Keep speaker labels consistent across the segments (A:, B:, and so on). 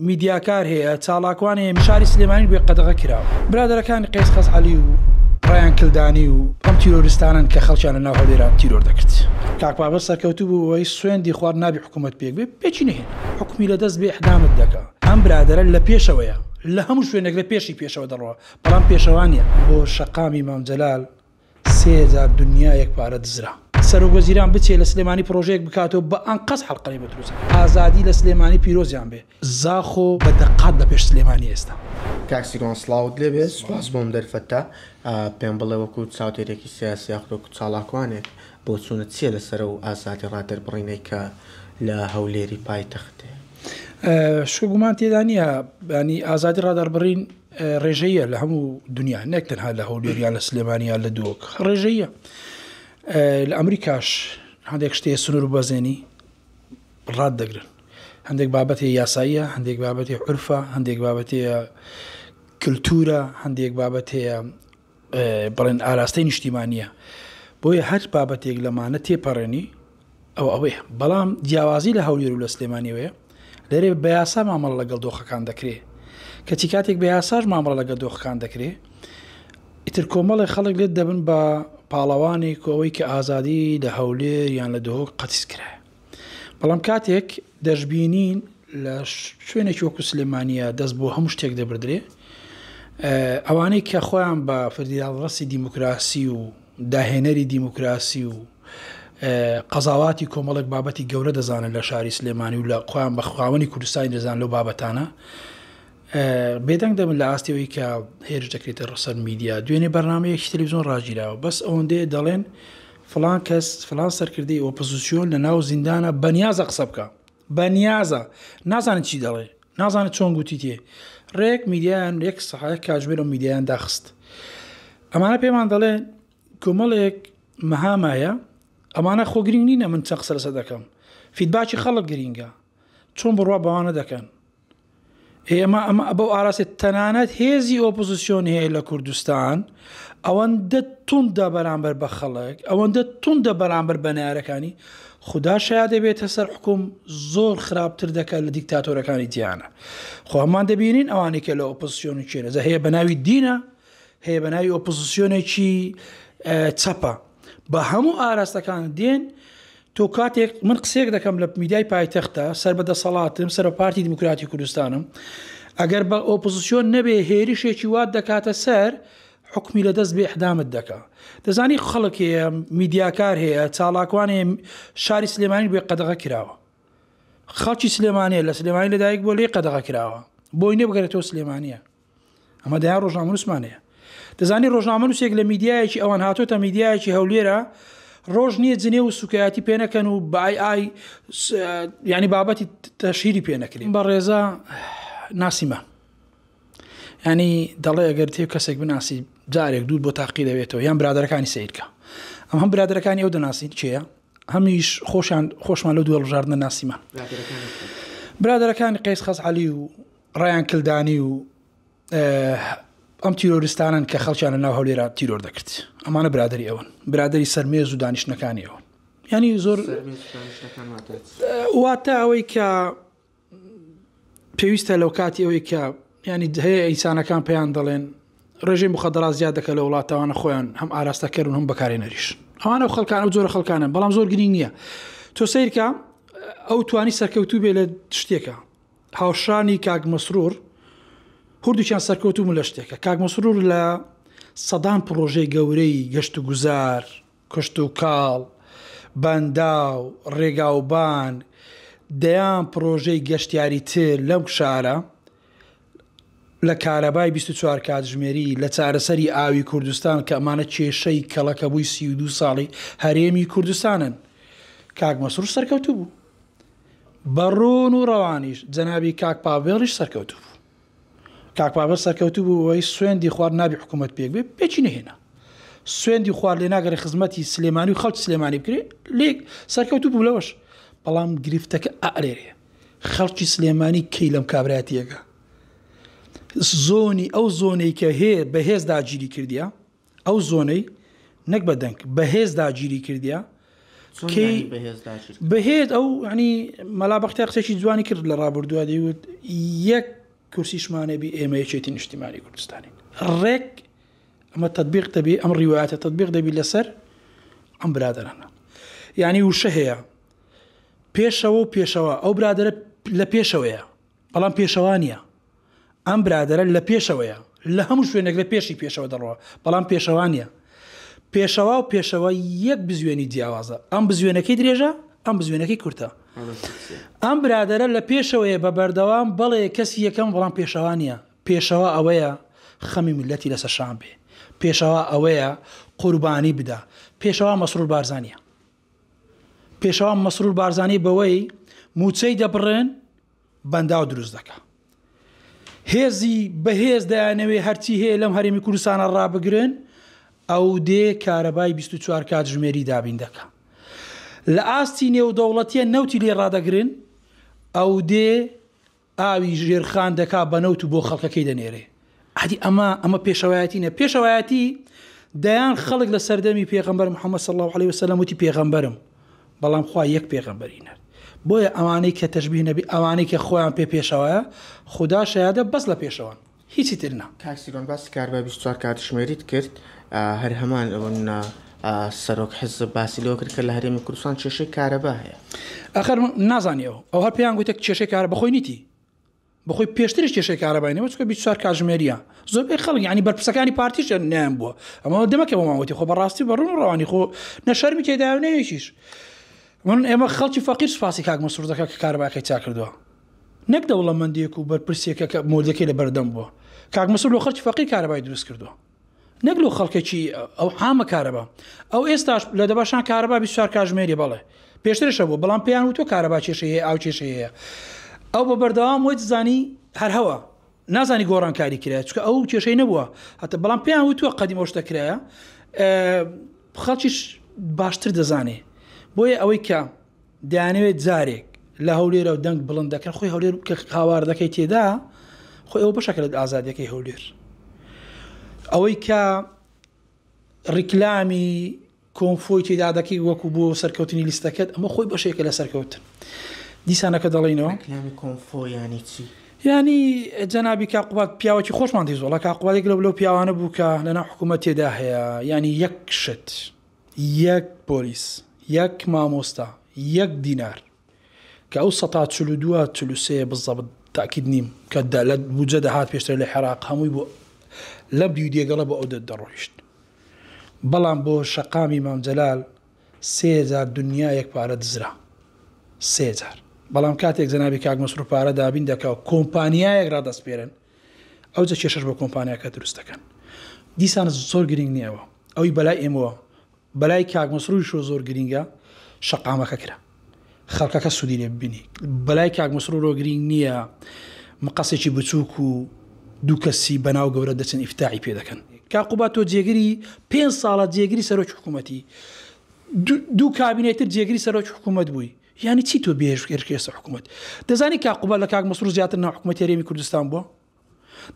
A: میدیاکار هەیە چاڵاکوانێ شاری سلێمانی بێ قەدەغە کراوە برادەرەکانی قەیس خەس عەلی و ڕایان کلدانی و ئەم تیرۆریستانن کە خەڵکیان لە ناو هەولێران تیرۆر دەکرد کاک بابەر سەرکەوتوو بوو ئەوەی سوێندی خوارد نابی حکوومەت پێک بێ پێچی نەهێن حکومی لەدەست بێ ئیعدامت دەکا ئەم برادەرە لە پێشەوەیە لە هەموو شوێنێک لە پێشی پێشەوە دەڕەوە بەڵام پێشەوانیە بۆ شەقامی مام جەلال 3000 دنیا یەک پارە دزرا سەرۆکوەزیران بچێ لە سلێمانی پرۆژەیەک بکاتەوە بە ئەنقەس حەڵقەی بەدروست ئازادی لە سلێمانی پیرۆزیان بێ زاخۆ بە دەقات بە پێش سلێمانی ئێستا
B: کاکسیگۆن سڵاوت لێبێ سوپاس بۆم دەرفەتە پێم بڵێ وەکو چاوتێرێکی سیاسی یاخۆ چاڵاکوانێک بۆ چوونە چیە لەسەر و ئازادی ڕادەربڕینەی کە لە هەولێری پایتەختێ
A: شوگومان تێدا نییە ینی ئازادی ڕادەربڕین ڕێژەیە لە هەموو دنیا نەک تەنها لە هەولێریان لە سلێمانیان لە دووەک ڕێژەیە لە ئەمریکاش هەندێک شتێ سنوور و بەزێنی ڕاد دەگرن هەندێک بابەتێ یاساییە هەندێک بابەتێ عورفە هەندێک بابەتێ کللتورە هەندێک بابەتەیە بڵێن ئاراستەی نیشتیمانیە بۆیە هەر بابەتێک لەمانە تێپەڕێنی ئەوەیە بەڵام جیاوازی لە هەولێر و لە سلێمانیەوەیە لێرێ بە یاسا مامەڵە لەگەڵ دۆخەکان دەکرێت کەچی کاتێک بە یاساش مامەڵە لەگەڵ دۆخەکان دەکرێت ئیتر کۆمەڵی خەڵک لێت دەبن بە پاڵەوانی کۆەوەی کە ئازادی لە هەولێر یان لە دۆخ قەتیس کرایە بەڵام کاتێک دەشبینین لە شوێنێکی وەکو سلێمانیە دەست بۆ هەموو شتێک دەبردرێ ئەوانەی کە خۆیان بە فردیاڵڕەسی دیموکراسی و داهێنەری دیموکراسی و قەزاواتی کۆمەڵێک بابەتی گەورە دەزانن لە شاری سلێمانی و لە خۆیان بە خاوەنی کوردستانی دەزان لەو بابەتانە بێدەنگ دەبن لە ئاستەوەی کە هێرش دەکرێتە ڕسەر میدیا دوێنێ بەرنامەیەکی تەلەڤیزیۆن ڕاگیراوە بەس ئەوەندەیە دەڵێن فلان کەس فلان سەرکردەی ئۆپۆزیسیۆن لە ناو زیندانە بەنیازە قسە بکە بەنیازە نازانێت چی دەڵێ نازانێت چۆن گوتی تێ ڕێک میدیایان یەک سەحەیە کاتژمێر و میدیایان داخست ئەمانە پێمان دەڵێن کۆمەڵێک مەهامایە ئەمانە خۆ گرنگ نینە من چەند قسە لەسەر دەکەم فیدباکی خەڵک گرینگە چۆن بڕوا بەوانە دەکەن ئێمە ئەمە بەو ئاراستێت تەنانەت هێزی ئۆپۆزیسیۆن هەیە لە کوردستان ئەوەندە توندە بەرامبەر بە خەڵک ئەوەندە توندە بەرامبەر بە نارەکانی خدا شاید دەبێتە سەر حکوم زۆر خراپتر دەکات لە دیکتاتۆرەکانی دیانە خۆ هەمان دەبینین ئەوانەی کە لە ئۆپۆزیسیۆن چێنە هەیە بە ناوی دینە هەیە بە ناوی ئۆپۆزیسیۆنێکی چەپە بە هەموو ئاراستەکان دێن تۆ کاتێک من قسێک دەکەم لە میدیای پایتەختە سەر بەدەسەڵاتم سەر پارتی دیموکراتی کوردستانم ئەگەر بە ئۆپۆزیسیۆن نەبێ هێریشێکی وات دەکاتە سەر حکمی لەدەست بێ ئیعدامت دەکا دەزانی خەڵک هەیە میدیاکار هەیە چاڵاکوانێ شاری سلێمانی بێ قەدەغە کراوە خەڵکی سلێمانیە لە سلێمانی لەدایک بۆ لێ قەدەغە کراوە بۆی نەبگەرێتەوە سلێمانیە ئەمە دەیان ڕۆژنامە نووسمانەیە دەزانی ڕۆژنامە نووسێک لە میدیایەکی ئەوان هاتۆتە میدیایەکی هەولێرە ڕۆژ نییە جنێ و سوکایەتی پێنەکەن و بای ینی بابەتی تەشهیری پێنەکرێن بە ڕێزە ناسیمە ینی دەڵێ ئەگەر تێ کەسێک بناسی جارێک دوور بۆ تاقی دەوێتەوە یان برادەرەکانی سیرکە ئەم هەم برادەرەکانی ئەو دەناسین چێە هەمیش خۆشمان لەو دووە ڕژاردنە ناسیمان برادەرەکانی قەیس خەس عەلی و ڕایان کلدانی و ئەم تیرۆریستانن کە خەڵکیان لە ناو هەولێرا تیرۆر دەکرد ئەمانە برادری ئەوەن برادری سەرمێز و دانیشتەکانی ئەوەن ینی زۆر واتە ئەوەی کە پێویستە لەو کاتی ئەوەی کە ینی هەیە ئینسانەکان پێیان دەڵێن ڕێژەی مخەدەرات زیاد دەکە لە وڵاتەوانە خۆیان هەم ئاراستەکەن هەم بەکارێنەریش ئەوانە خەڵکان ئەو جۆرە خەڵکانن بەڵام زۆر گرنگ نییە تۆ سیرکە ئەو توانی سەرکەوتوو بێ لە شتێکە هاوشانی کاک مەسرور هەردووچیان سەرکەوتوم لە شتێکە کاک مەسرور لە سەدان پرۆژەی گەورەی گەشت و گوزار کشت و کاڵ بەنداو ڕێگاوبان دەیان پرۆژەی گەشتیاری تر لەم شارە لە کارەبای 24 کاتژمێری لە چارەسەری ئاوی کوردستان کە ئەمانە کێشەی کەڵەکە بووی 32 ساڵی هەرێمی کوردستانن کاک مەسرور سەرکەوتوو بوو بەڕۆن و ڕەوانیش جەنابی کاک پاڤێڵیش سەرکەوتوو بوو کاک پاڤێڵ سەرکەوتوو بوو ئەوەی سوێندی خوارد نابی حکوومەت پێک بێ پێچی نەهێنا سوێندی خوارد لێ ناگەڕێ خزمەتی سلێمانی و خەڵکی سلێمانی بکرێ لێک سەرکەوتوو بوو لەوەش بەڵام گرفتەکە ئەلێرێ خەڵکی سلێمانی کەی لەم کابراتیەکە زۆنی ئەو زۆنەی کە هەیە بەهێز داگیری کردیە ئەو زۆنەی نەک بەدەنگ بەهێز داگیری کردیە بەهێز ئەو ینی مەلا بەختیار قسێکی جوانی کرد لە ڕابردووە دەیوت یەک کورسیشمانێبی ئێمە یەکێتی نیشتیمانی کوردستانی ڕێک ئەمە تطبیق دەبی ئەم ڕیوایەتە تطبیق دەبی لەسەر ئەم برادرانە یعنی وشە هەیە پێشەوە و پێشەوە ئەو برادرە لە پێشەوەیە بەڵام پێشەوانیە ئەم برادرە لە پێشەوەیە لە هەموو شوێنێک لە پێشی پێشەوە دەڕەوە بەڵام پێشەوانیە پێشەوە و پێشەوە یەک بزوێنی جیاوازە ئەم بزوێنەکەی درێژە ئەم بزوێنەکەی کورتە ئەم برادرە لە پێشەوەیە بە بەردەوام بەڵێ کەسی یەکەم بەڵام پێشەوانیە پێشەوە ئەوەیە خەمی ملەتی لەسەر شان بێ پێشەوە ئەوەیە قوربانی بدا پێشەوە مەسرور بارزانیە پێشەوە مەسرور بارزانی بەوەی موچەی دەبڕێن بەنداو دروست دەکە هێزی بەهێز دایانەوێ هەرچی هەیە لەم هەرێمی کوردستانە ڕابگرن ئەو دێ کارەبای 24 کاتژمێری دابین دەکە لە ئاستی نێودەوڵەتیە نەوتی لێ ڕادەگرن ئەو دێ ئاوی ژێرخان دەکا بە نەوت و بۆ خەڵکەکەی دەنێرێ عادی ئەمە پێشەوایەتینە پێشەوایەتی دەیان خەڵک لە سەردەمی پێغەمبەر محەممەد صلی الله عليه وسلم وتی پێغەمبەرم بەڵام خوا یەک پێغەمبەرینە بۆیە ئەوانەی کە تەشبیه نەبی ئەوانەی کە خۆیان پێشەوەیە خدا شایادە بەس لە پێشەوەن هیچی ترنا
B: کاکسیرۆن باسی کاربای 24 کاتژمێریت کرد هەر هەمان ئەوەن سەرۆک حزب باسی لەوە کرد کە لە هەرێمی کوردستان کێشەی کارەبا هەیە
A: ئەخەر نازانیەوە ئەو هەر پێیان گوتە کێشەی کارە بەخۆی نیتی بەخۆی پێشترش کێشەی کارەباینەوە چکە 24 کاتژمێریە زۆربەی خەڵک ینی بەرپرسەکانی پارتیش نیان بووە ئەمە دەمەکە بۆماوەتی خۆ بەڕاستی بەڕوون ڕەوانی خۆ نەشەرمی تێداوە نەیەکیش من ئێمە خەڵکی فەقیر سپاسی کاک مەسعود دەکات کە کارەباکەی چا کردووە نەک دەوڵەمەندێک و بەرپرسێکە کە مۆلەکەی لە بەردەم بووە کاک مەسعود لە خەڵکی فەقیر کارەبای دروست کردووە نەک لە خەڵکێکی ئەو عامە کارەبا ئەو ئێستاش لە دەباشان کارەبا 24 کاتژمێری بەڵێ پێشترشە بوو بەڵام پێیان وتۆ کارەبا کێشەی هەیە ئاو کێشەی هەیە ئەو بە بەردەوام وی زانی هەر هەوە نازانی گۆڕانکاری کرایە چکە ئەو کێشەی نەبووە هەتا بەڵام پێیان وتووە قەدیم ئەو شتە کرایە خەڵکیش باشتر دەزانێ بۆیە ئەوەی کە دەیانەوێت جارێک لە هەولێرە و دەنگ بڵند دەکەن خۆی هەولێر کە هاواردەکەی تێدا خۆی ئەوە بەشەکە لە ئازادیەکەی هەولێر ئەوەی کە ڕیکلامی کۆنفۆی تێدا دەکەی وەکو بۆ سەرکەوتنی لیستەکەت ئەمە خۆی بەشێکە لە سەرکەوتن دیسانەکە دەڵێنەوە
B: کۆنفۆ ینی چی
A: ینی جەنابی کاقوبات پیاوەکی خۆشمان دیزۆڵە کاقوباتێک لەو پیاوانە بوو کە لەناو حکوومەت تێدا هەیە ینی یەک شت یەک پۆلیس یەک مامۆستا یەک دینار کە ئەو 1942 بزەبت تاکید نیم کە لە بوجە دەهات پێشتر لە عێراق هەمووی بۆ لە بیودێگەڵە بە ئەو دەڕۆیشت بەڵام بۆ شەقامی مام جەلال 3000 دنیا یەک پارە دزرا 3000 بەڵام کاتێک جەنابی کاک مەسعود پارە دابین دەکەوە کۆمپانیایەک ڕادەسپێرن ئەو جە کێشەش بە کۆمپانیاکە دروست دەکەن دیسان زۆر گرنگ نییەوە ئەوی بەلای ئێمەوە بەلای کاک مەسعودیشۆ زۆر گرنگە شەقامەکە کرا خەڵکەکە سوودی لێ ببینی بەلای کاک مەسعودۆ گرنگ نییە مقەسێکی بچووک و دوو کەسی بەناو گەورە دەچن ئیفتاحی پێ دەکەن کاقوبات تۆ جێگیری 5 ساڵە جێگیری سەرۆکی حکوومەتی دوو کابینێتر جێگیری سەرۆکی حکوومەت بووی یعنی چی تۆ بێژێرکێسە حکوومەت دەزانی کاقوبات لە کاک مەسعود زیاتر ناو حکوومەتی هەرێمی کوردستان بووە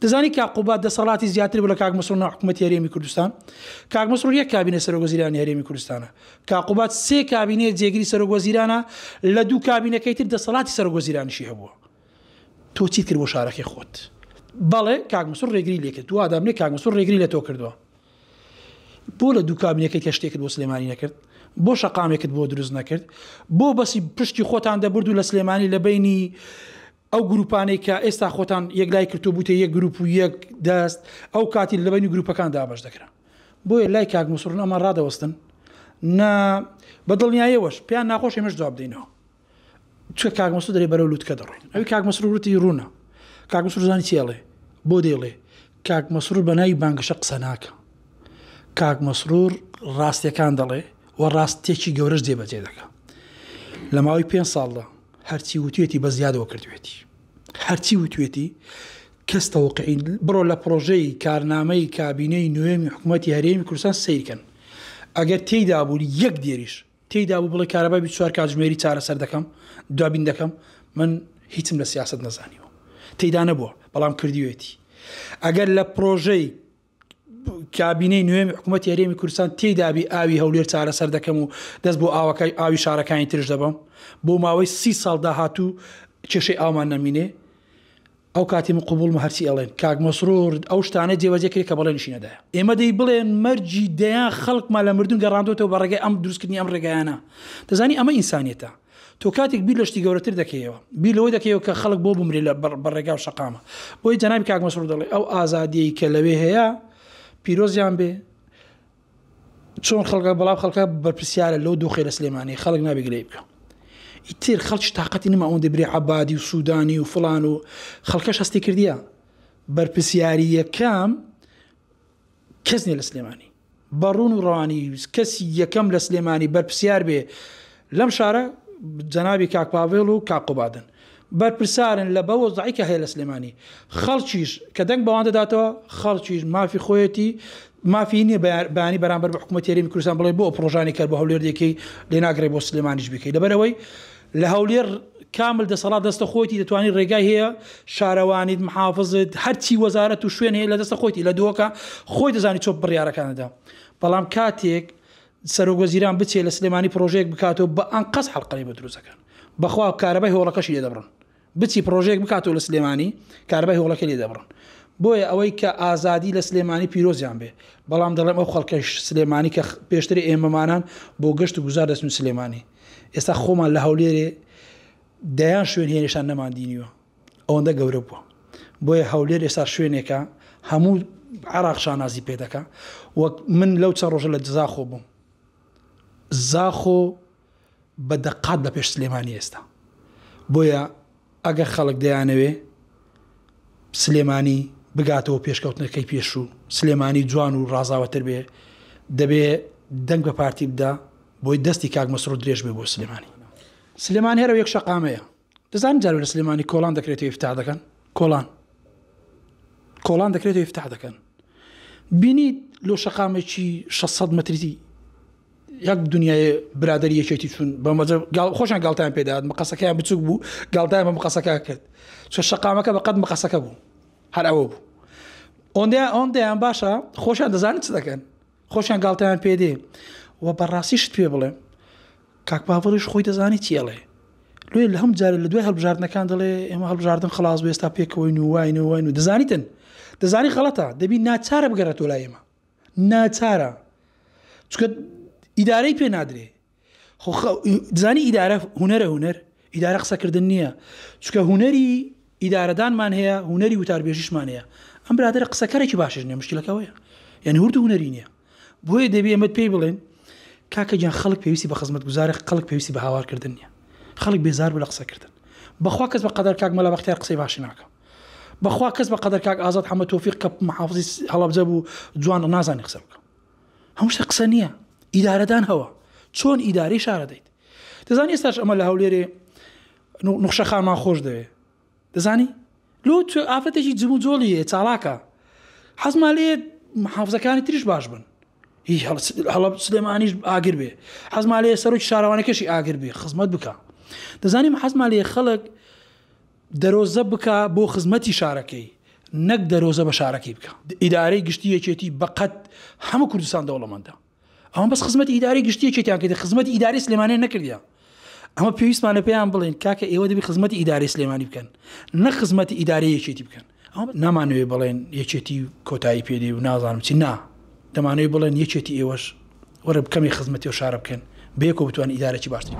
A: دەزانی کاقوبات دەسەڵاتی زیاتر بوو لە کاک مەسعود ناو حکوومەتی هەرێمی کوردستان کاک مەسعود یەک کابینێ سەرۆکوەزیرانی هەرێمی کوردستانە کاقوبات 3 کابینێ جێگیری سەرۆکوەزیرانە لە دوو کابینەکەی تر دەسەڵاتی سەرۆکوەزیرانیشی هەبووە تۆ چیت کرد بۆ شارەکەی خۆت بەڵێ کاک مەسعود ڕێگری لێ کرد تو ئادامنێ کاک مەسعود ڕێگری لە تۆ کردووە بۆ لە دوو کابینەکەی کە شتێکت بۆ سلێمانی نەکرد بۆ شەقامێکت بۆ دروست نەکرد بۆ بەسی پشتی خۆتان دەبرد و لە سلێمانی لە بینی ئەو گروپانەی کە ئێستا خۆتان یەکلای کردو بووتە یەک گروپ و یەک دەست ئەو کاتی لە بینی گروپەکان دابەش دەکرا بۆیە لای کاک مەسعود ئەمە ڕادەوەستن بەدڵنیایەوەش پێیان ناخۆش ئێمەش جواب بدەینەوە چکە کاک مەسعود دەرێ بەرەو لووتکە دەڕۆین ئەوی کاک مەسعود وتی ڕوونە کاک مەسعود زانی چێڵێ بۆ دێڵێ کاک مەسعود بە ناوی بانگەشە قسە ناکە کاک مەسعود ڕاستیەکان دەڵێ و ڕاستێکی گەورەش جێبەجێ دەکە لە ماوەی 5 ساڵدا هەرچی وتوێتی بە زیادەوە کردوێتی هەرچی وتوێتی کەس تەوقعین بڕۆ لە پرۆژەی کارنامەی کابینەی نوێمی حکوومەتی هەرێمی کوردستان سیرکەن ئەگەر تێیدا بوو یەک دێریش تێیدا بوو بڵێ کارەبای 24 کاتژمێری چارەسەر دەکەم دوابین دەکەم من هیچم لە سیاست نەزانیوە تێیدا نەبووە بەڵام کردوێتی ئەگەر لە پرۆژەی کابینەی نوێمی حکوومەتی هەرێمی کوردستان تێدابی ئاوی هەولێر چارەسەر دەکەم و دەست بۆ ئاوی شارەکانی ترش دەبم بۆ ماوەی 30 ساڵ داهاتوو کێشەی ئاومان نەمینێ ئەو کاتی من قبولمە هەرچی ئەڵێن کاک مەسرور ئەو شتانە جێبەجێ کرێت کە بەڵێنیشی نەدایە ئێمە دەی بڵێن مەرجی دەیان خەڵکمان لە مردون گەڕاندۆتەوە بە ڕێگەی ئەم دروستکردنی ئەم ڕێگەیانە دەزانی ئەمە ئینسانیەتە تۆ کاتێک بیر لە شتی گەورەتر دەکەیەوە بیر لەوەی دەکەیەوە کە خەڵک بۆ بمرێ لە بەڕێگا و شەقامە بۆی جەنابی کاک مەسرور دەڵێ ئەو ئازادیەی کە لەوێ هەیە پیرۆزیان بێ چۆن خەڵکە بەڵام خەڵکە بەرپرسیارە لەو دۆخی لە سلێمانی خەڵک نابێگرێ بکە ئیتر خەڵکی تااقەتی نما ئەوەندە برێ عەبادی و سوودانی و فڵان و خەڵکەش هەستی کردیە بەرپرسیاریەکەم کەس نیە لە سلێمانی بەڕوون و ڕەوانی کەسی یەکەم لە سلێمانی بەرپرسیار بێ لەم شارە جەنابی کاک پاڤێڵ و کاک قوبادن بەرپرسارن لە بەوە زعیکە هەیە لە سلێمانی خەڵکیش کە دەنگ بەوان دەداتەوە خەڵکیش مافی خۆیەتی مافی نییە بەیانی بەرامبەر بە حکوومەتی هەرێمی کوردستان بڵێ بۆ پرۆژانی کرد بە هەولێر دەکەی لێ ناگرێت بۆ سلێمانیش بکەیت لەبەرەوەی لە هەولێر کامل دەسەڵات دەستە خۆیتی دەتوانانی ڕێگای هەیە شارەوانیت محافظت هەرچی وەزارەت و شوێن هەیە لە دەستە خۆیتی لە دۆکە خۆی دەزانی چۆ بڕیارەکانەدا بەڵام کاتێک سەرۆکوەزیران بچێت لە سلێمانی پرۆژەیەک بکاتەوە بە ئەنقەس حەڵقەی بە دروستەکان بەخوا کارەبای هۆڵەکەشی لێ دەبڕن بچی پرۆژەیەک بکاتەوە لە سلێمانی کارەبای هۆڵەکە لێ دەبڕن بۆیە ئەوەی کە ئازادی لە سلێمانی پیرۆزیان بێ بەڵام دەڵێم ئەو خەڵکەش سلێمانی کە پێشتری ئێمەمانان بۆ گەشت و گوزار دەچون سلێمانی ئێستا خۆمان لە هەولێرێ دەیان شوێن هێنیشان نەماندینیوە ئەوەندە گەورە بووە بۆیە هەولێر ئێستا شوێنێکە هەموو عراق شانازی پێ دەکا وەک من لەو چەند ڕۆژە لە زاخۆ بووم زاخۆ بە دەقات لە پێش سلێمانی ئێستا بۆیە ئەگەر خەڵک دەیانەوێ سلێمانی بگاتەوە پێشکەوتنەکەی پێشوو سلێمانی جوان و ڕازاوەتر بێ دەبێ دەنگ بە پارتی بدا بۆی دەستی کاک مەسرور درێژ بێ بۆ سلێمانی سلێمانی هەرە یەک شەقامەیە دەزانین جارێ لە سلێمانی کۆڵان دەکرێتەوە ئیفتاح دەکەن کۆڵان دەکرێتەوە ئیفتاح دەکەن بینیت لۆ شەقامێکی 600 مەتری یەک دنیای برادری یەکێتی چوون بەمەجە خۆشیان گاڵتیان پێداات مەقەسەکەیان بچوک بوو گاڵتیان بە مەقەسەکە کرد چۆ شەقامەکە بەقەت مەقەسەکە بوو هەر ئەوە بوو ئەوەندەیان باشە خۆشیان دەزانن چ دەکەن خۆشیان گاڵتیان پێدێ و بەڕاستیشت پێ بڵێ کاک پاڤڵیش خۆی دەزانی چیەڵێ لێ لە هەم جارە لە دوای هەڵبژاردنەکان دەڵێ ئێمە هەڵبژاردن خلاص بێ ئێستا پێکەوەین و واین و دەزانیتن دەزانی خەڵەتە دەبی ناچارە بگەڕێتەوە لای ئێمە ناچارە چونکە ئیدارەی پێ نادرێ دەزانی ئیدارە هونەر ئیدارە قسەکردن نییە چونکە هونەری ئیدارەدانمان هەیە هونەری وتاربێژیشمان هەیە ئەم برادرە قسەکەرێکی باشش نییە مشکلەکەوەیە یعنی هورد هونەری نییە بۆیە دەبێ ئێمە پێی بڵێن کاکە گیان خەڵک پێویستی بە خزمەت گوزارە خەڵک پێویستی بە هاوارکردن نییە خەڵک بێزار بە لە قسەکردن بەخوا کەس بە قەدەر کاک مەلا بەختیار قسەی باشی ناکە بەخوا کەس بە قەدەر کاک ئازاد حەمەد تۆفیق کە محافزی هەڵەبجە بوو جوان نازانی قسە بکە هەموو شتێ قسە نییە ئیدارەدان هەوە چۆن ئیدارەی شارە دەیت دەزانی ئێستاش ئەمە لە هەولێرێ نوخشەخانمان خۆش دەوێ دەزانی لۆ ئافرەتێکی جم و جۆڵیە چاڵاکە حەزمان لێ محافزەکانی تریش باش بن هەڵە سلێمانیش ئاگر بێ حەزمان لێ سەرۆکی شارەوانەکەشی ئاگر بێ خزمەت بکە دەزانیم حەزمان لێ خەڵک دەرۆزە بکە بۆ خزمەتی شارەکەی نەک دەرۆزە بە شارەکەی بکە ئیدارەی گشتی یەکێتی بەقەت هەموو کوردستان دەوڵەمەندە ئەوە بەس خزمەتی ئیداری گشتی یەکێتیان کرد خزمەتی ئیداری سلێمانی نەکردیە ئەمە پێویستمانە پێیان بڵێن کاکە ئێوە دەبی خزمەتی ئیداری سلێمانی بکەن نە خزمەتی ئیداری یەکێتی بکەن ئەوە نامانوێ بڵێن یەکێتی کۆتایی پێدێ و نازانم چی نا دەمانەوێت بڵێن یەکێتی ئێوەش وەرە بکەمی خزمەتی و شارە بکەن بێکۆ بتوان ئیدارێکی باشتری